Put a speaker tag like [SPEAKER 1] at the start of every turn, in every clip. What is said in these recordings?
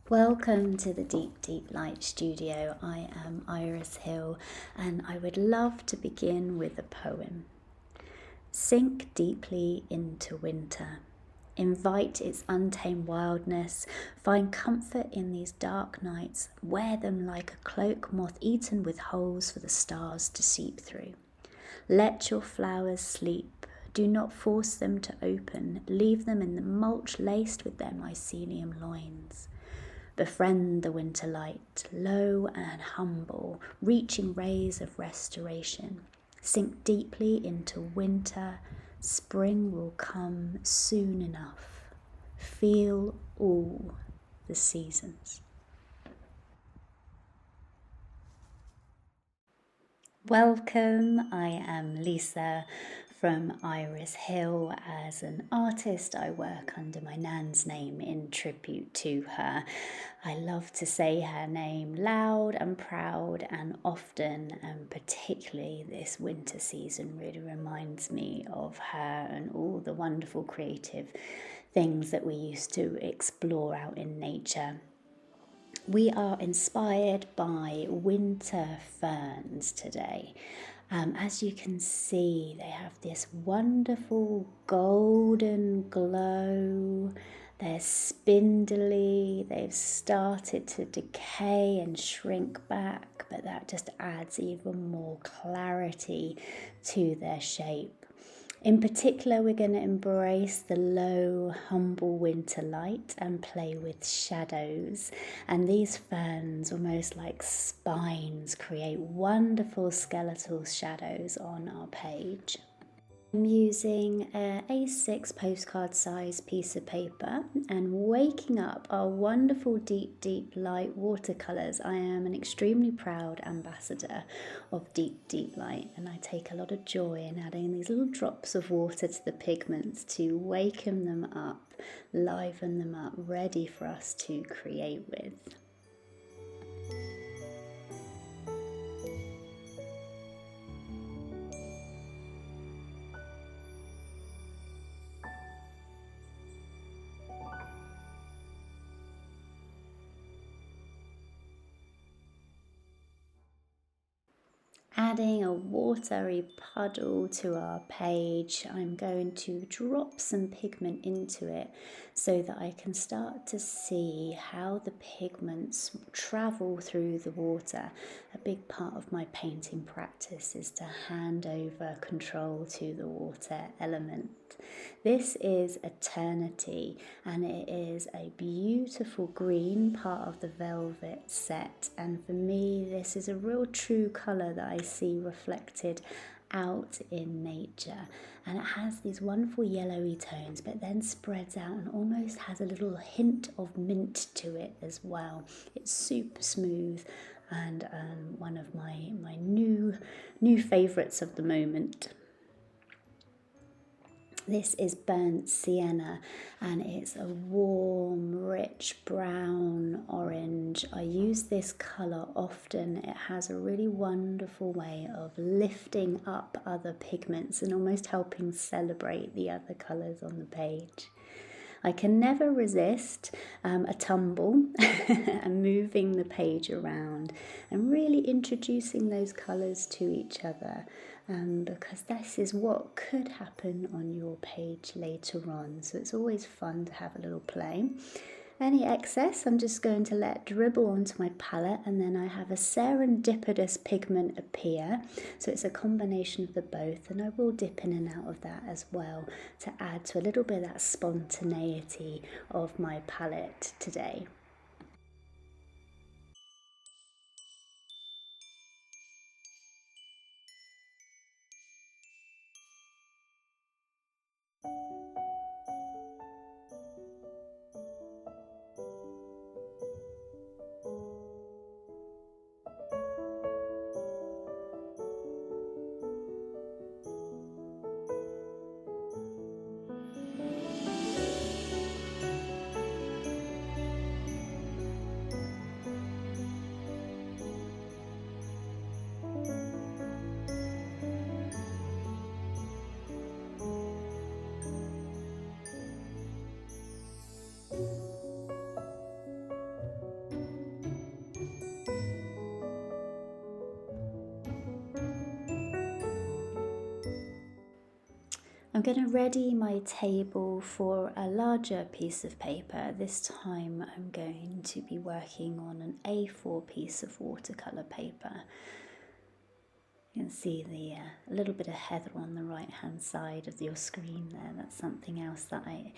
[SPEAKER 1] Welcome to the DeepDeepLight studio. I am Iris Hill and I would love to begin with a poem. Sink deeply into winter. Invite its untamed wildness. Find comfort in these dark nights. Wear them like a cloak moth-eaten with holes for the stars to seep through. Let your flowers sleep. Do not force them to open. Leave them in the mulch laced with their mycelium loins. Befriend the winter light, low and humble, reaching rays of restoration. Sink deeply into winter, spring will come soon enough. Feel all the seasons. Welcome, I am Lisa from Iris Hill. As an artist, I work under my nan's name in tribute to her. I love to say her name loud and proud and often, and particularly this winter season really reminds me of her and all the wonderful creative things that we used to explore out in nature. We are inspired by winter ferns today. As you can see, they have this wonderful golden glow. They're spindly, they've started to decay and shrink back, but that just adds even more clarity to their shape. In particular, we're going to embrace the low, humble winter light and play with shadows. And these ferns, almost like spines, create wonderful skeletal shadows on our page. I'm using a A6 postcard size piece of paper and waking up our wonderful DeepDeepLight watercolors. I am an extremely proud ambassador of DeepDeepLight, and I take a lot of joy in adding these little drops of water to the pigments to waken them up, liven them up, ready for us to create with. Adding a watery puddle to our page, I'm going to drop some pigment into it so that I can start to see how the pigments travel through the water. A big part of my painting practice is to hand over control to the water element. This is Eternity, and it is a beautiful green part of the velvet set, and for me this is a real true colour that I see reflected out in nature, and it has these wonderful yellowy tones but then spreads out and almost has a little hint of mint to it as well. It's super smooth and one of my new favourites of the moment. This is burnt sienna, and it's a warm, rich brown orange. I use this colour often. It has a really wonderful way of lifting up other pigments and almost helping celebrate the other colours on the page. I can never resist a tumble and moving the page around and really introducing those colours to each other, because this is what could happen on your page later on. So it's always fun to have a little play. Any excess I'm just going to let dribble onto my palette, and then I have a serendipitous pigment appear. So it's a combination of the both, and I will dip in and out of that as well to add to a little bit of that spontaneity of my palette today. I'm going to ready my table for a larger piece of paper. This time I'm going to be working on an A4 piece of watercolor paper. You can see the a little bit of heather on the right hand side of your screen there. That's something else that I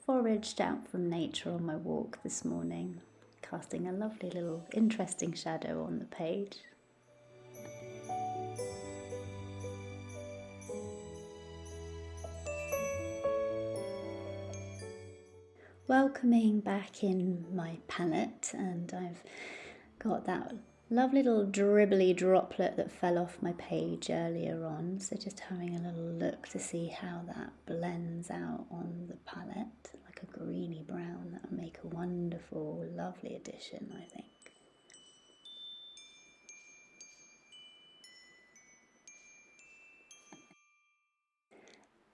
[SPEAKER 1] foraged out from nature on my walk this morning, casting a lovely little interesting shadow on the page. Welcoming back in my palette, and I've got that lovely little dribbly droplet that fell off my page earlier on, so just having a little look to see how that blends out on the palette, like a greeny brown. That will make a wonderful, lovely addition, I think.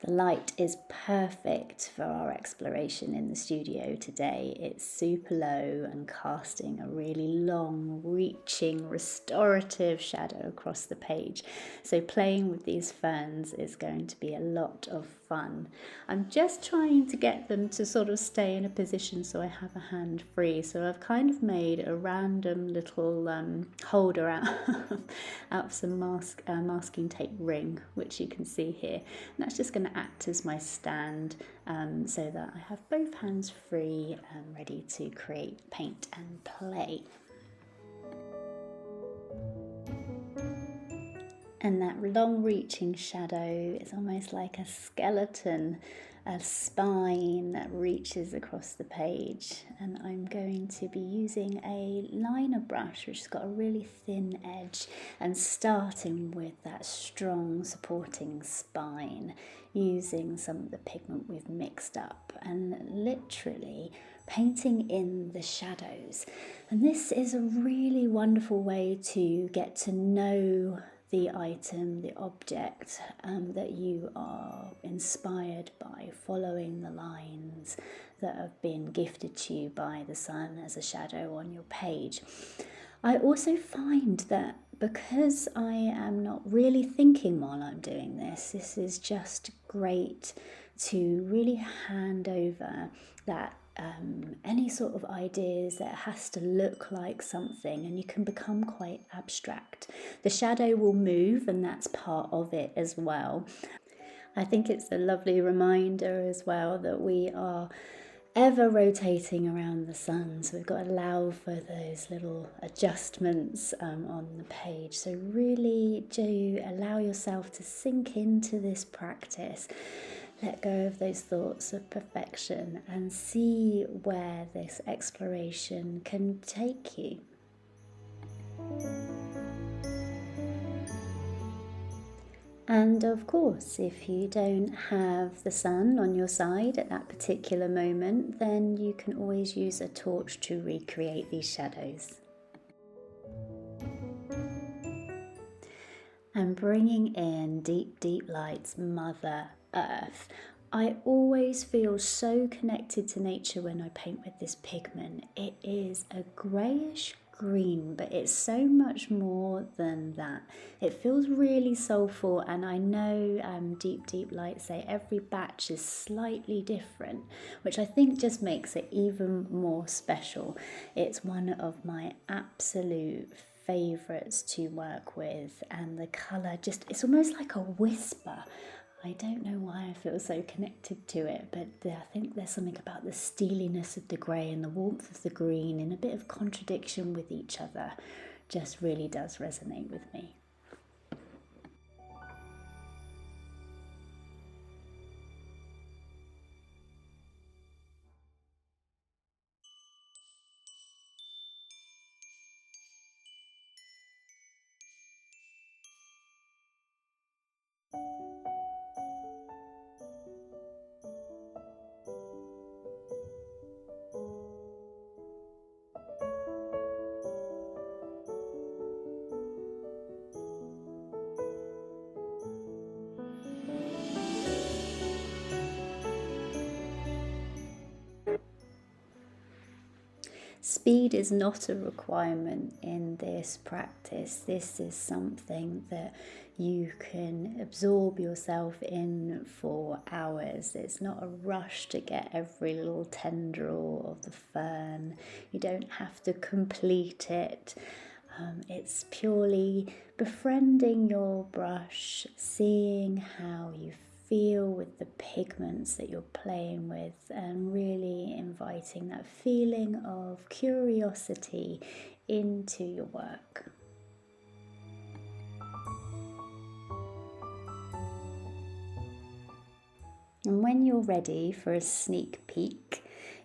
[SPEAKER 1] The light is perfect for our exploration in the studio today. It's super low and casting a really long, reaching, restorative shadow across the page. So playing with these ferns is going to be a lot of fun. I'm just trying to get them to sort of stay in a position so I have a hand free. So I've kind of made a random little holder out of some masking tape ring, which you can see here. And that's just going to act as my stand so that I have both hands free and ready to create, paint and play. And that long reaching shadow is almost like a skeleton, a spine that reaches across the page. And I'm going to be using a liner brush which has got a really thin edge, and starting with that strong supporting spine, using some of the pigment we've mixed up and literally painting in the shadows. And this is a really wonderful way to get to know the item, the object that you are inspired by, following the lines that have been gifted to you by the sun as a shadow on your page. I also find that because I am not really thinking while I'm doing this, this is just great to really hand over that any sort of ideas that has to look like something, and you can become quite abstract. The shadow will move, and that's part of it as well. I think it's a lovely reminder as well that we are ever rotating around the sun, so we've got to allow for those little adjustments on the page. So really do allow yourself to sink into this practice. Let go of those thoughts of perfection and see where this exploration can take you. And of course, if you don't have the sun on your side at that particular moment, then you can always use a torch to recreate these shadows. And bringing in DeepDeepLight's Mother Earth. I always feel so connected to nature when I paint with this pigment. It is a greyish green, but it's so much more than that. It feels really soulful, and I know DeepDeepLight say every batch is slightly different, which I think just makes it even more special. It's one of my absolute favourites to work with, and the colour just, it's almost like a whisper. I don't know why I feel so connected to it, but I think there's something about the steeliness of the grey and the warmth of the green in a bit of contradiction with each other just really does resonate with me. Speed is not a requirement in this practice. This is something that you can absorb yourself in for hours. It's not a rush to get every little tendril of the fern. You don't have to complete it. It's purely befriending your brush, seeing how you feel with the pigments that you're playing with, and really inviting that feeling of curiosity into your work. And when you're ready for a sneak peek,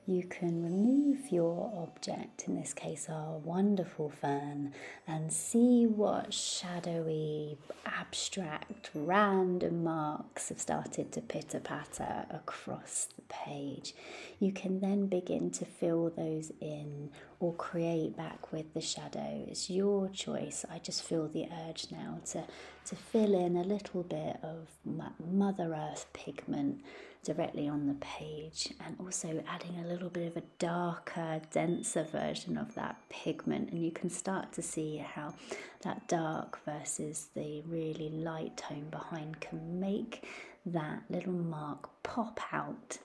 [SPEAKER 1] you can remove your object, in this case our wonderful fern, and see what shadowy, abstract, random marks have started to pitter-patter across the page. You can then begin to fill those in or create back with the shadow. It's your choice. I just feel the urge now to fill in a little bit of Mother Earth pigment directly on the page, and also adding a little bit of a darker, denser version of that pigment, and you can start to see how that dark versus the really light tone behind can make that little mark pop out.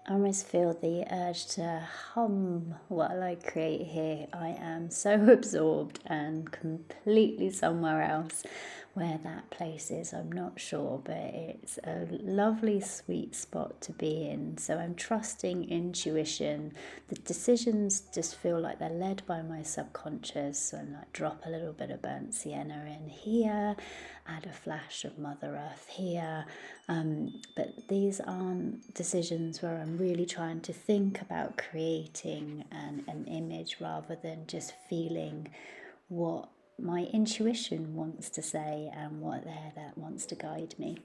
[SPEAKER 1] I almost feel the urge to hum while I create here. I am so absorbed and completely somewhere else. Where that place is, I'm not sure, but it's a lovely sweet spot to be in. So I'm trusting intuition. The decisions just feel like they're led by my subconscious. So I'm like, drop a little bit of burnt sienna in here, add a flash of Mother Earth here. But these aren't decisions where I'm really trying to think about creating an image rather than just feeling what my intuition wants to say and what there that wants to guide me.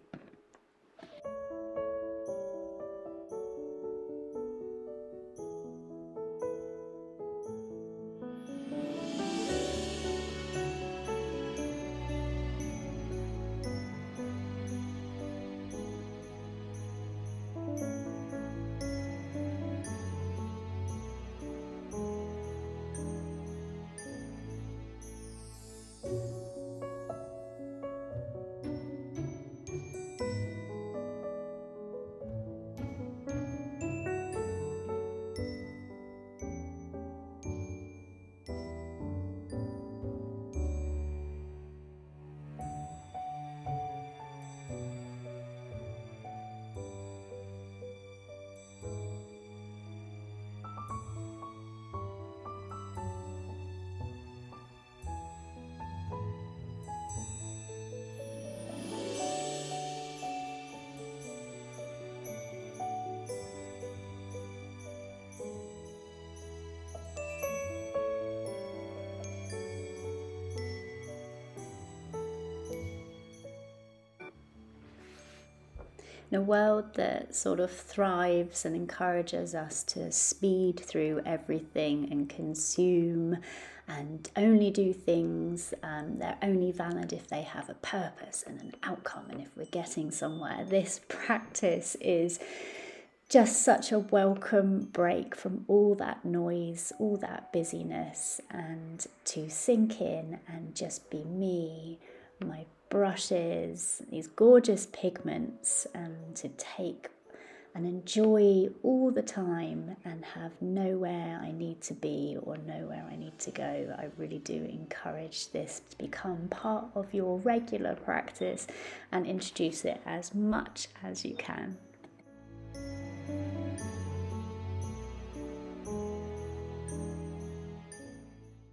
[SPEAKER 1] In a world that sort of thrives and encourages us to speed through everything and consume and only do things they're only valid if they have a purpose and an outcome, and if we're getting somewhere, this practice is just such a welcome break from all that noise, all that busyness, and to sink in and just be me, my brushes, these gorgeous pigments, and to take and enjoy all the time and have nowhere I need to be or nowhere I need to go. I really do encourage this to become part of your regular practice and introduce it as much as you can.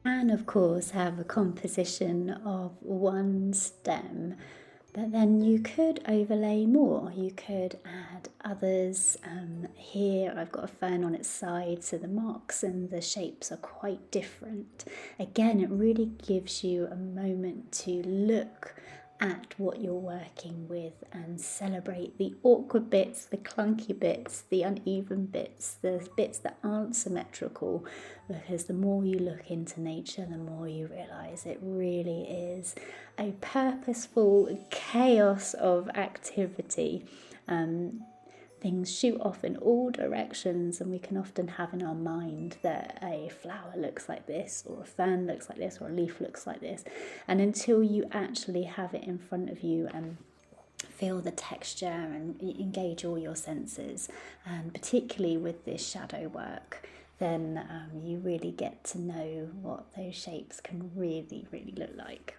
[SPEAKER 1] And of course have a composition of one stem, but then you could overlay more. You could add others. Here I've got a fern on its side, so the marks and the shapes are quite different. Again, it really gives you a moment to look at what you're working with and celebrate the awkward bits, the clunky bits, the uneven bits, the bits that aren't symmetrical, because the more you look into nature, the more you realize it really is a purposeful chaos of activity. Things shoot off in all directions, and we can often have in our mind that a flower looks like this, or a fern looks like this, or a leaf looks like this. And until you actually have it in front of you and feel the texture and engage all your senses, and particularly with this shadow work, then you really get to know what those shapes can really, really look like.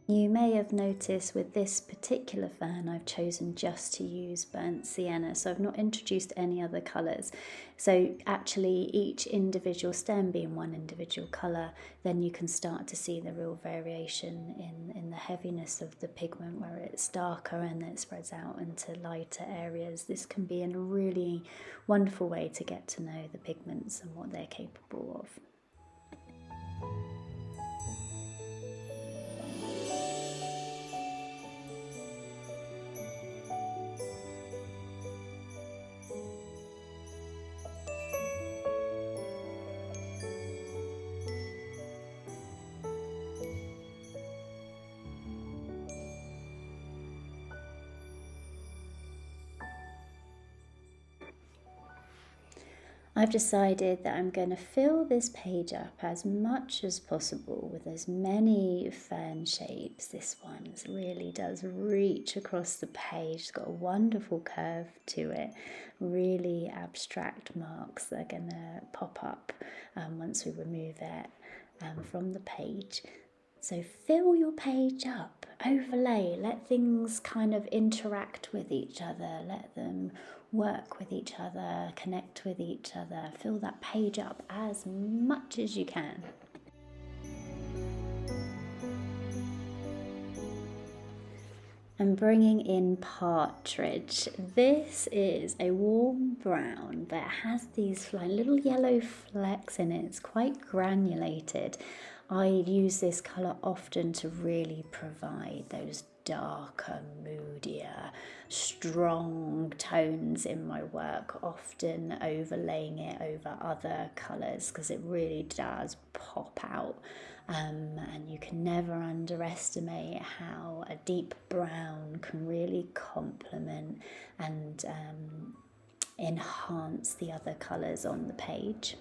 [SPEAKER 1] You may have noticed with this particular fern I've chosen just to use burnt sienna, so I've not introduced any other colours. So actually each individual stem being one individual colour, then you can start to see the real variation in the heaviness of the pigment, where it's darker and then it spreads out into lighter areas. This can be a really wonderful way to get to know the pigments and what they're capable of. I've decided that I'm going to fill this page up as much as possible with as many fern shapes. This one really does reach across the page. It's got a wonderful curve to it. Really abstract marks that are going to pop up once we remove it from the page. So fill your page up, overlay, let things kind of interact with each other, let them work with each other, connect with each other. Fill that page up as much as you can. I'm bringing in partridge. This is a warm brown, but it has these little yellow flecks in it. It's quite granulated. I use this colour often to really provide those darker, moodier, strong tones in my work, often overlaying it over other colours because it really does pop out. And you can never underestimate how a deep brown can really complement and enhance the other colours on the page.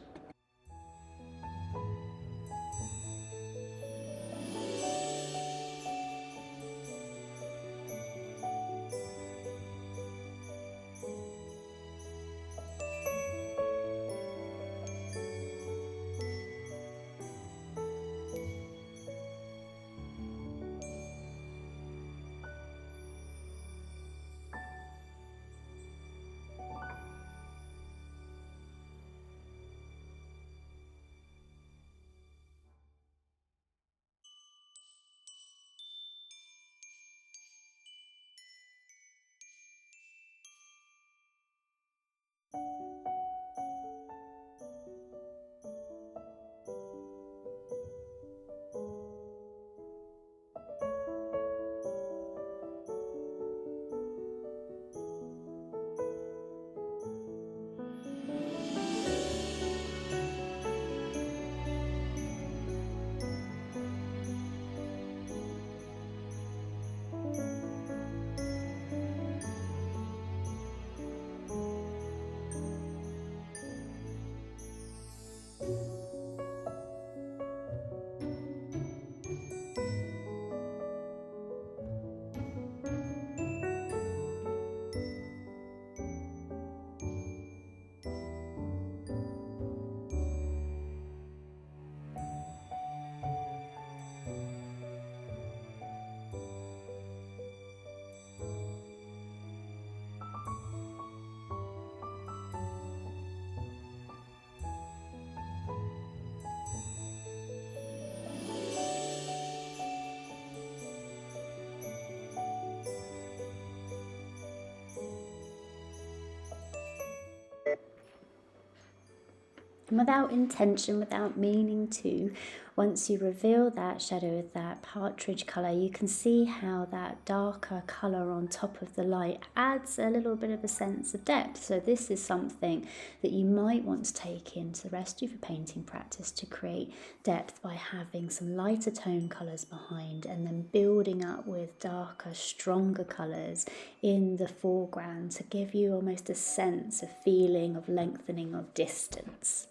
[SPEAKER 1] And without intention, without meaning to, once you reveal that shadow with that partridge colour, you can see how that darker colour on top of the light adds a little bit of a sense of depth. So this is something that you might want to take into the rest of your painting practice to create depth by having some lighter tone colours behind and then building up with darker, stronger colours in the foreground to give you almost a sense of feeling of lengthening of distance.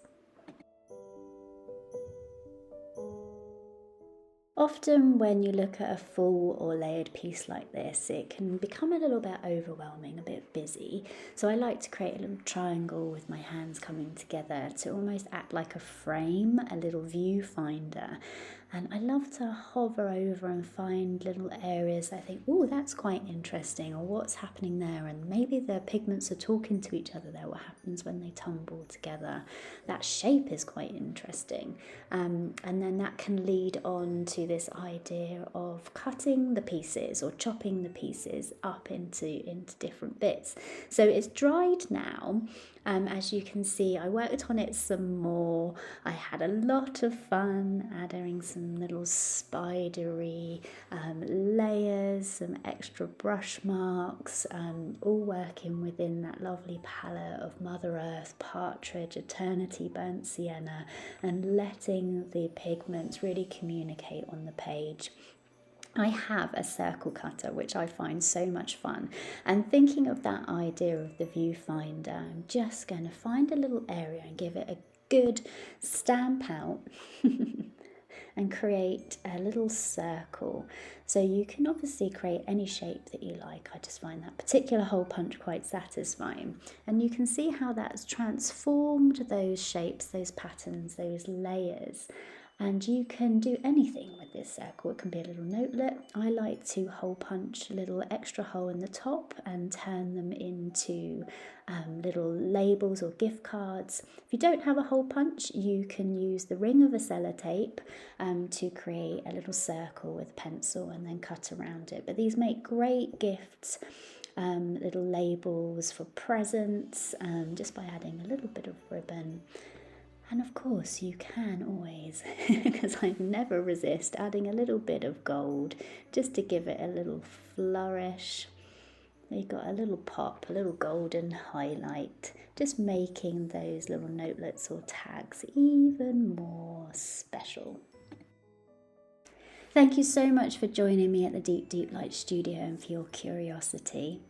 [SPEAKER 1] Often when you look at a full or layered piece like this, it can become a little bit overwhelming, a bit busy. So I like to create a little triangle with my hands coming together to almost act like a frame, a little viewfinder. And I love to hover over and find little areas I think, oh, that's quite interesting, or what's happening there, and maybe the pigments are talking to each other there, what happens when they tumble together. That shape is quite interesting. And then that can lead on to this idea of cutting the pieces or chopping the pieces up into different bits. So it's dried now. As you can see, I worked on it some more. I had a lot of fun adding some little spidery layers, some extra brush marks, all working within that lovely palette of Mother Earth, Partridge, Eternity, Burnt Sienna, and letting the pigments really communicate on the page. I have a circle cutter, which I find so much fun. And thinking of that idea of the viewfinder, I'm just going to find a little area and give it a good stamp out and create a little circle. So you can obviously create any shape that you like. I just find that particular hole punch quite satisfying. And you can see how that's transformed those shapes, those patterns, those layers. And you can do anything with this circle. It can be a little notelet. I like to hole punch a little extra hole in the top and turn them into little labels or gift cards. If you don't have a hole punch, you can use the ring of a sellotape to create a little circle with pencil and then cut around it. But these make great gifts. Little labels for presents, just by adding a little bit of ribbon. And of course you can always, because I never resist, adding a little bit of gold just to give it a little flourish. You've got a little pop, a little golden highlight, just making those little notelets or tags even more special. Thank you so much for joining me at the DeepDeepLight studio and for your curiosity.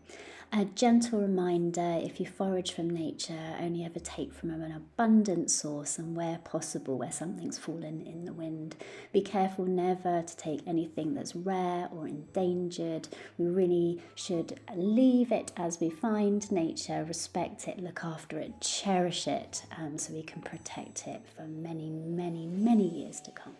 [SPEAKER 1] A gentle reminder, if you forage from nature, only ever take from an abundant source, and where possible, where something's fallen in the wind. Be careful never to take anything that's rare or endangered. We really should leave it as we find nature, respect it, look after it, cherish it, so we can protect it for many, many, many years to come.